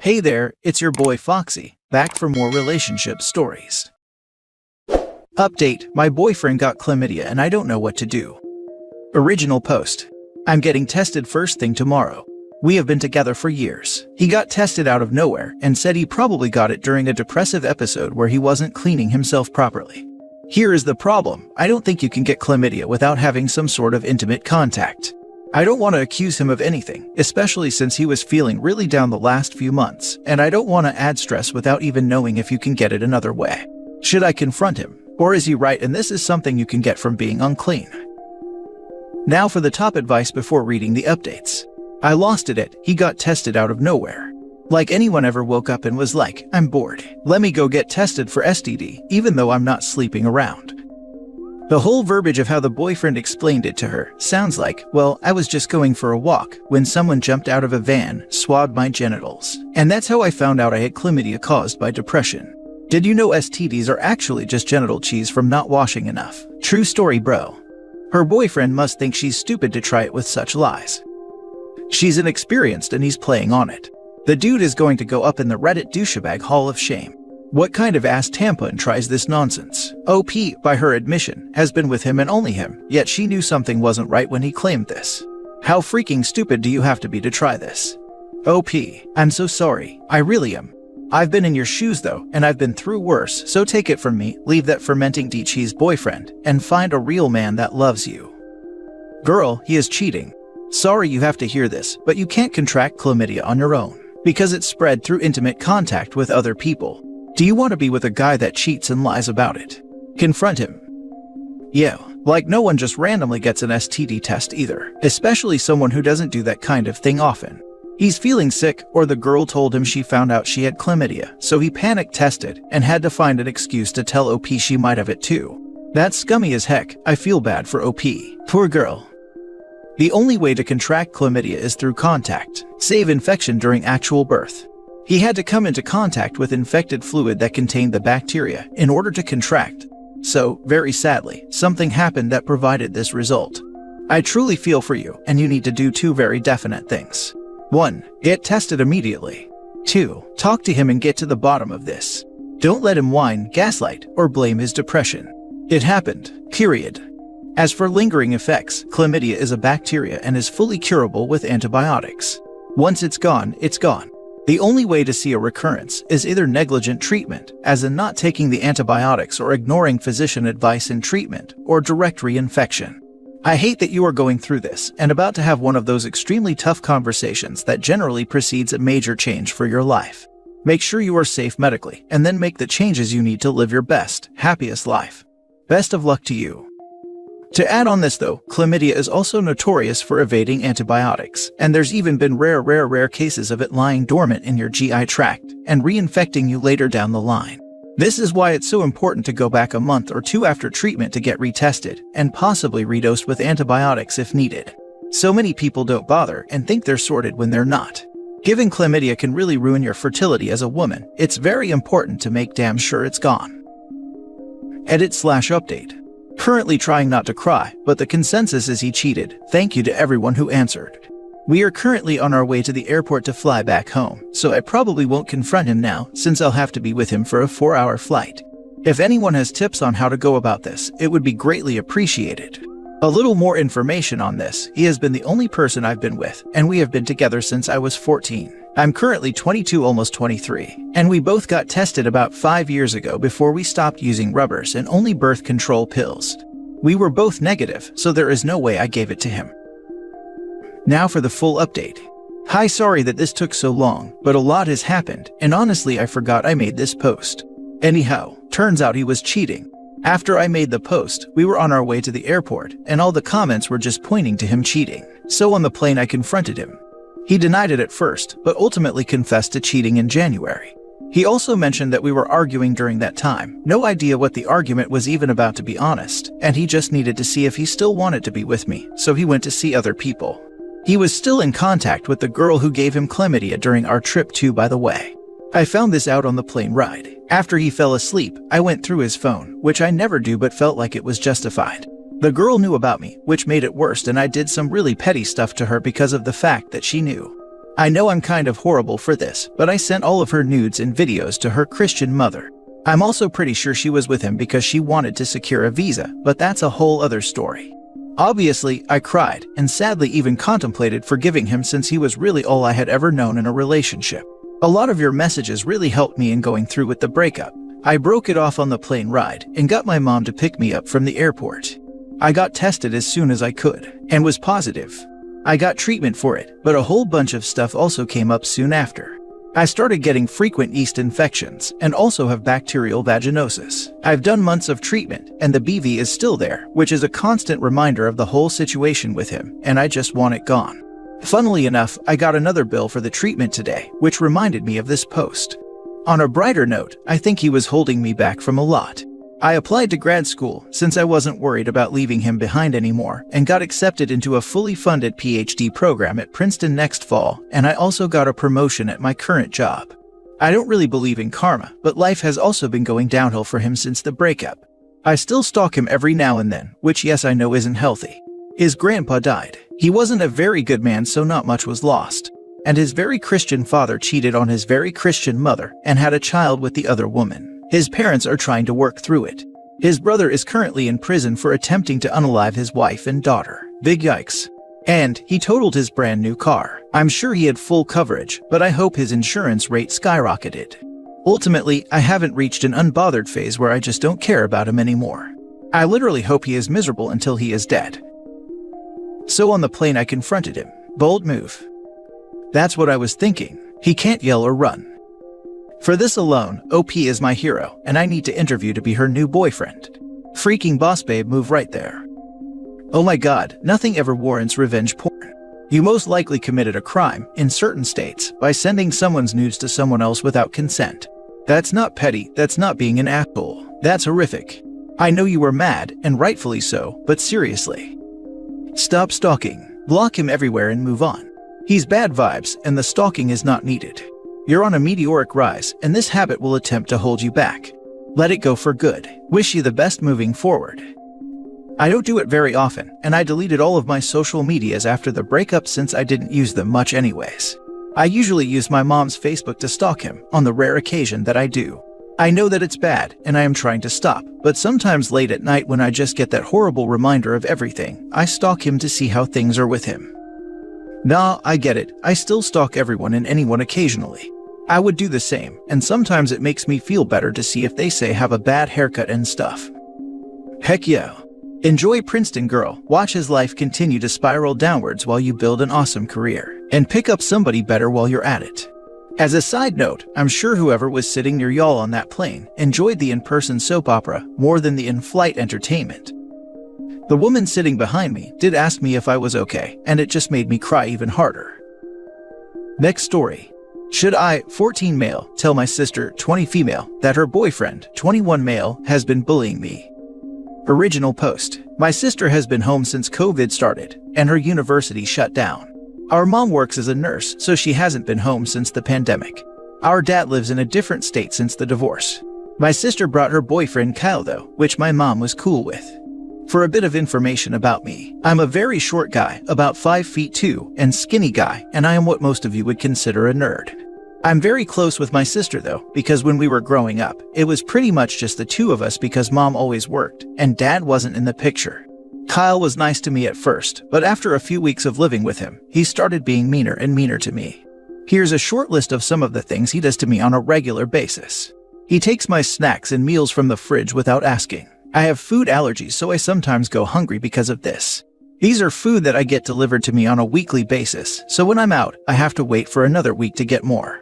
Hey there, it's your boy Foxy, back for more relationship stories. Update, my boyfriend got chlamydia and I don't know what to do. Original post. I'm getting tested first thing tomorrow. We have been together for years. He got tested out of nowhere and said he probably got it during a depressive episode where he wasn't cleaning himself properly. Here is the problem, I don't think you can get chlamydia without having some sort of intimate contact. I don't want to accuse him of anything, especially since he was feeling really down the last few months, and I don't want to add stress without even knowing if you can get it another way. Should I confront him? Or is he right and this is something you can get from being unclean? Now for the top advice before reading the updates. I lost it, he got tested out of nowhere. Like anyone ever woke up and was like, I'm bored, let me go get tested for STD, even though I'm not sleeping around. The whole verbiage of how the boyfriend explained it to her sounds like, well, I was just going for a walk when someone jumped out of a van, swabbed my genitals, and that's how I found out I had chlamydia caused by depression. Did you know STDs are actually just genital cheese from not washing enough? True story, bro. Her boyfriend must think she's stupid to try it with such lies. She's inexperienced and he's playing on it. The dude is going to go up in the Reddit douchebag hall of shame. What kind of ass tampon tries this nonsense? OP, by her admission, has been with him and only him, yet she knew something wasn't right when he claimed this. How freaking stupid do you have to be to try this? OP, I'm so sorry, I really am. I've been in your shoes though, and I've been through worse, so take it from me, leave that fermenting cheese boyfriend, and find a real man that loves you. Girl, he is cheating. Sorry you have to hear this, but you can't contract chlamydia on your own, because it's spread through intimate contact with other people. Do you want to be with a guy that cheats and lies about it? Confront him. Yeah, like no one just randomly gets an STD test either, especially someone who doesn't do that kind of thing often. He's feeling sick, or the girl told him she found out she had chlamydia, so he panic tested and had to find an excuse to tell OP she might have it too. That's scummy as heck, I feel bad for OP. Poor girl. The only way to contract chlamydia is through contact, save infection during actual birth. He had to come into contact with infected fluid that contained the bacteria in order to contract. So, very sadly, something happened that provided this result. I truly feel for you, and you need to do two very definite things. 1. Get tested immediately. 2. Talk to him and get to the bottom of this. Don't let him whine, gaslight, or blame his depression. It happened, period. As for lingering effects, chlamydia is a bacteria and is fully curable with antibiotics. Once it's gone, it's gone. The only way to see a recurrence is either negligent treatment, as in not taking the antibiotics or ignoring physician advice in treatment, or direct reinfection. I hate that you are going through this and about to have one of those extremely tough conversations that generally precedes a major change for your life. Make sure you are safe medically, and then make the changes you need to live your best, happiest life. Best of luck to you. To add on this though, chlamydia is also notorious for evading antibiotics, and there's even been rare cases of it lying dormant in your GI tract and reinfecting you later down the line. This is why it's so important to go back a month or two after treatment to get retested and possibly redosed with antibiotics if needed. So many people don't bother and think they're sorted when they're not. Giving chlamydia can really ruin your fertility as a woman. It's very important to make damn sure it's gone. Edit/update. Currently trying not to cry, but the consensus is he cheated. Thank you to everyone who answered. We are currently on our way to the airport to fly back home, so I probably won't confront him now since I'll have to be with him for a 4-hour flight. If anyone has tips on how to go about this, it would be greatly appreciated. A little more information on this, he has been the only person I've been with, and we have been together since I was 14. I'm currently 22, almost 23, and we both got tested about 5 years ago before we stopped using rubbers and only birth control pills. We were both negative, so there is no way I gave it to him. Now for the full update. Hi, sorry that this took so long, but a lot has happened, and honestly I forgot I made this post. Anyhow, turns out he was cheating. After I made the post, we were on our way to the airport, and all the comments were just pointing to him cheating. So on the plane I confronted him. He denied it at first, but ultimately confessed to cheating in January. He also mentioned that we were arguing during that time. No idea what the argument was even about, to be honest, and he just needed to see if he still wanted to be with me, so he went to see other people. He was still in contact with the girl who gave him chlamydia during our trip too, by the way. I found this out on the plane ride. After he fell asleep, I went through his phone, which I never do but felt like it was justified. The girl knew about me, which made it worse, and I did some really petty stuff to her because of the fact that she knew. I know I'm kind of horrible for this, but I sent all of her nudes and videos to her Christian mother. I'm also pretty sure she was with him because she wanted to secure a visa, but that's a whole other story. Obviously, I cried, and sadly even contemplated forgiving him since he was really all I had ever known in a relationship. A lot of your messages really helped me in going through with the breakup. I broke it off on the plane ride, and got my mom to pick me up from the airport. I got tested as soon as I could, and was positive. I got treatment for it, but a whole bunch of stuff also came up soon after. I started getting frequent yeast infections, and also have bacterial vaginosis. I've done months of treatment, and the BV is still there, which is a constant reminder of the whole situation with him, and I just want it gone. Funnily enough, I got another bill for the treatment today, which reminded me of this post. On a brighter note, I think he was holding me back from a lot. I applied to grad school since I wasn't worried about leaving him behind anymore, and got accepted into a fully funded PhD program at Princeton next fall, and I also got a promotion at my current job. I don't really believe in karma, but life has also been going downhill for him since the breakup. I still stalk him every now and then, which yes I know isn't healthy. His grandpa died. He wasn't a very good man, so not much was lost. And his very Christian father cheated on his very Christian mother and had a child with the other woman. His parents are trying to work through it. His brother is currently in prison for attempting to unalive his wife and daughter. Big yikes. And he totaled his brand new car. I'm sure he had full coverage, but I hope his insurance rate skyrocketed. Ultimately, I haven't reached an unbothered phase where I just don't care about him anymore. I literally hope he is miserable until he is dead. So on the plane I confronted him. Bold move. That's what I was thinking. He can't yell or run. For this alone, OP is my hero, and I need to interview to be her new boyfriend. Freaking boss babe move right there. Oh my god, nothing ever warrants revenge porn. You most likely committed a crime, in certain states, by sending someone's nudes to someone else without consent. That's not petty, that's not being an asshole. That's horrific. I know you were mad, and rightfully so, but seriously. Stop stalking, block him everywhere and move on. He's bad vibes, and the stalking is not needed. You're on a meteoric rise, and this habit will attempt to hold you back. Let it go for good. Wish you the best moving forward. I don't do it very often, and I deleted all of my social medias after the breakup since I didn't use them much anyways. I usually use my mom's Facebook to stalk him, on the rare occasion that I do. I know that it's bad, and I am trying to stop, but sometimes late at night when I just get that horrible reminder of everything, I stalk him to see how things are with him. Nah, I get it. I still stalk everyone and anyone occasionally. I would do the same, and sometimes it makes me feel better to see if they say have a bad haircut and stuff. Heck yeah. Enjoy Princeton, girl. Watch his life continue to spiral downwards while you build an awesome career, and pick up somebody better while you're at it. As a side note, I'm sure whoever was sitting near y'all on that plane enjoyed the in-person soap opera more than the in-flight entertainment. The woman sitting behind me did ask me if I was okay, and it just made me cry even harder. Next story. Should I, 14 male, tell my sister, 20 female, that her boyfriend, 21 male, has been bullying me? Original post. My sister has been home since COVID started, and her university shut down. Our mom works as a nurse, so she hasn't been home since the pandemic. Our dad lives in a different state since the divorce. My sister brought her boyfriend Kyle though, which my mom was cool with. For a bit of information about me, I'm a very short guy, about 5'2", and skinny guy, and I am what most of you would consider a nerd. I'm very close with my sister though, because when we were growing up, it was pretty much just the two of us because mom always worked, and dad wasn't in the picture. Kyle was nice to me at first, but after a few weeks of living with him, he started being meaner and meaner to me. Here's a short list of some of the things he does to me on a regular basis. He takes my snacks and meals from the fridge without asking. I have food allergies, so I sometimes go hungry because of this. These are food that I get delivered to me on a weekly basis, so when I'm out, I have to wait for another week to get more.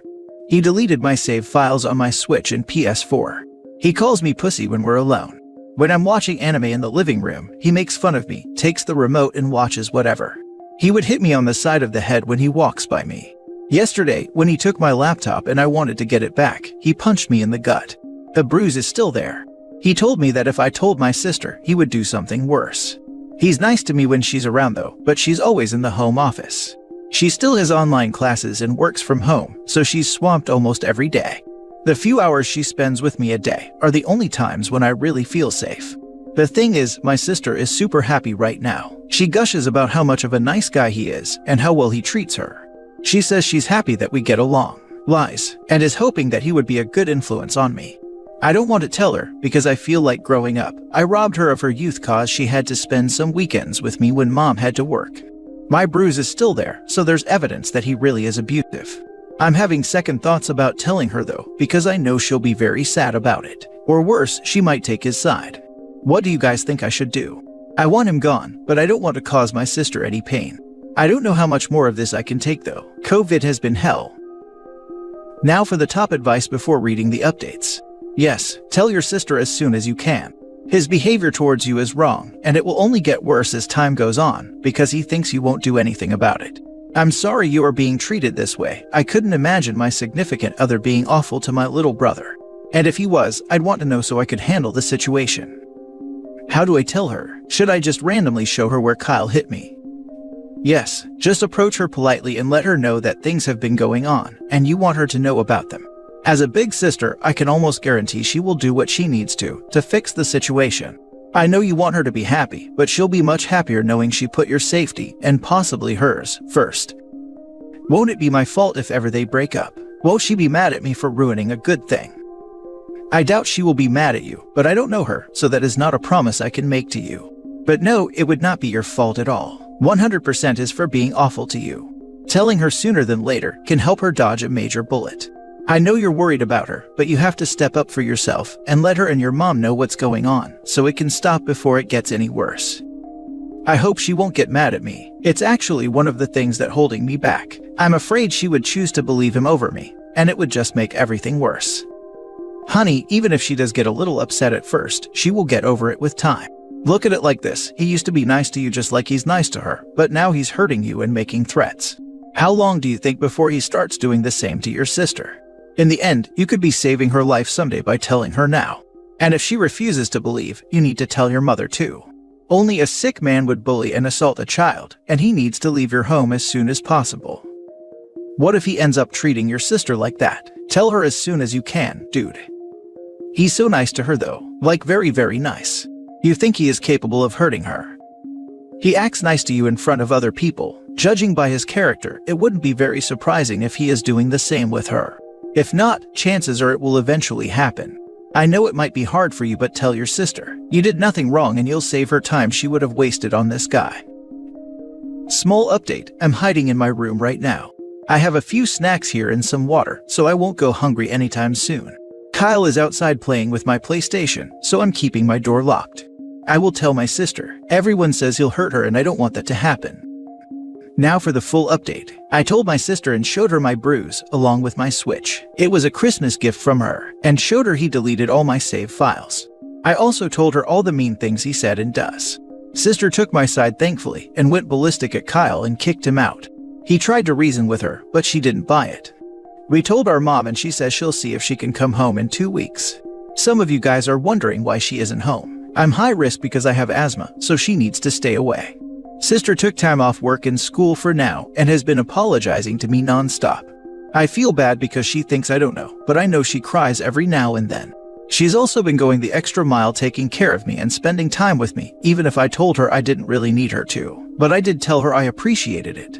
He deleted my save files on my Switch and PS4. He calls me pussy when we're alone. When I'm watching anime in the living room, he makes fun of me, takes the remote and watches whatever. He would hit me on the side of the head when he walks by me. Yesterday, when he took my laptop and I wanted to get it back, he punched me in the gut. The bruise is still there. He told me that if I told my sister, he would do something worse. He's nice to me when she's around though, but she's always in the home office. She still has online classes and works from home, so she's swamped almost every day. The few hours she spends with me a day are the only times when I really feel safe. The thing is, my sister is super happy right now. She gushes about how much of a nice guy he is and how well he treats her. She says she's happy that we get along, lies, and is hoping that he would be a good influence on me. I don't want to tell her because I feel like growing up, I robbed her of her youth cause she had to spend some weekends with me when mom had to work. My bruise is still there, so there's evidence that he really is abusive. I'm having second thoughts about telling her though, because I know she'll be very sad about it. Or worse, she might take his side. What do you guys think I should do? I want him gone, but I don't want to cause my sister any pain. I don't know how much more of this I can take though. COVID has been hell. Now for the top advice before reading the updates. Yes, tell your sister as soon as you can. His behavior towards you is wrong, and it will only get worse as time goes on, because he thinks you won't do anything about it. I'm sorry you are being treated this way. I couldn't imagine my significant other being awful to my little brother. And if he was, I'd want to know so I could handle the situation. How do I tell her? Should I just randomly show her where Kyle hit me? Yes, just approach her politely and let her know that things have been going on, and you want her to know about them. As a big sister, I can almost guarantee she will do what she needs to fix the situation. I know you want her to be happy, but she'll be much happier knowing she put your safety, and possibly hers, first. Won't it be my fault if ever they break up? Won't she be mad at me for ruining a good thing? I doubt she will be mad at you, but I don't know her, so that is not a promise I can make to you. But no, it would not be your fault at all. 100% is for being awful to you. Telling her sooner than later can help her dodge a major bullet. I know you're worried about her, but you have to step up for yourself and let her and your mom know what's going on, so it can stop before it gets any worse. I hope she won't get mad at me. It's actually one of the things that's holding me back. I'm afraid she would choose to believe him over me, and it would just make everything worse. Honey, even if she does get a little upset at first, she will get over it with time. Look at it like this. He used to be nice to you just like he's nice to her, but now he's hurting you and making threats. How long do you think before he starts doing the same to your sister? In the end, you could be saving her life someday by telling her now. And if she refuses to believe, you need to tell your mother too. Only a sick man would bully and assault a child, and he needs to leave your home as soon as possible. What if he ends up treating your sister like that? Tell her as soon as you can, dude. He's so nice to her though, like very, very nice. You think he is capable of hurting her. He acts nice to you in front of other people. Judging by his character, it wouldn't be very surprising if he is doing the same with her. If not, chances are it will eventually happen. I know it might be hard for you, but tell your sister. You did nothing wrong and you'll save her time she would have wasted on this guy. Small update, I'm hiding in my room right now. I have a few snacks here and some water, so I won't go hungry anytime soon. Kyle is outside playing with my PlayStation, so I'm keeping my door locked. I will tell my sister. Everyone says he'll hurt her and I don't want that to happen. Now for the full update. I told my sister and showed her my bruise, along with my Switch. It was a Christmas gift from her, and showed her he deleted all my save files. I also told her all the mean things he said and does. Sister took my side thankfully, and went ballistic at Kyle and kicked him out. He tried to reason with her, but she didn't buy it. We told our mom and she says she'll see if she can come home in 2 weeks. Some of you guys are wondering why she isn't home. I'm high risk because I have asthma, so she needs to stay away. Sister took time off work and school for now and has been apologizing to me non-stop. I feel bad because she thinks I don't know, but I know she cries every now and then. She's also been going the extra mile taking care of me and spending time with me, even if I told her I didn't really need her to. But I did tell her I appreciated it.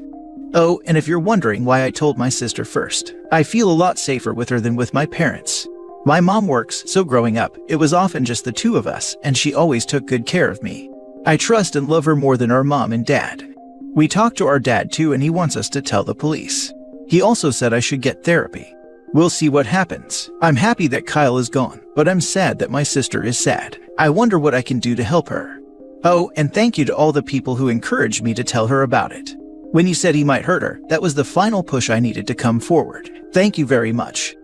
Oh, and if you're wondering why I told my sister first, I feel a lot safer with her than with my parents. My mom works, so growing up, it was often just the two of us, and she always took good care of me. I trust and love her more than our mom and dad. We talked to our dad too and he wants us to tell the police. He also said I should get therapy. We'll see what happens. I'm happy that Kyle is gone, but I'm sad that my sister is sad. I wonder what I can do to help her. Oh, and thank you to all the people who encouraged me to tell her about it. When you said he might hurt her, that was the final push I needed to come forward. Thank you very much.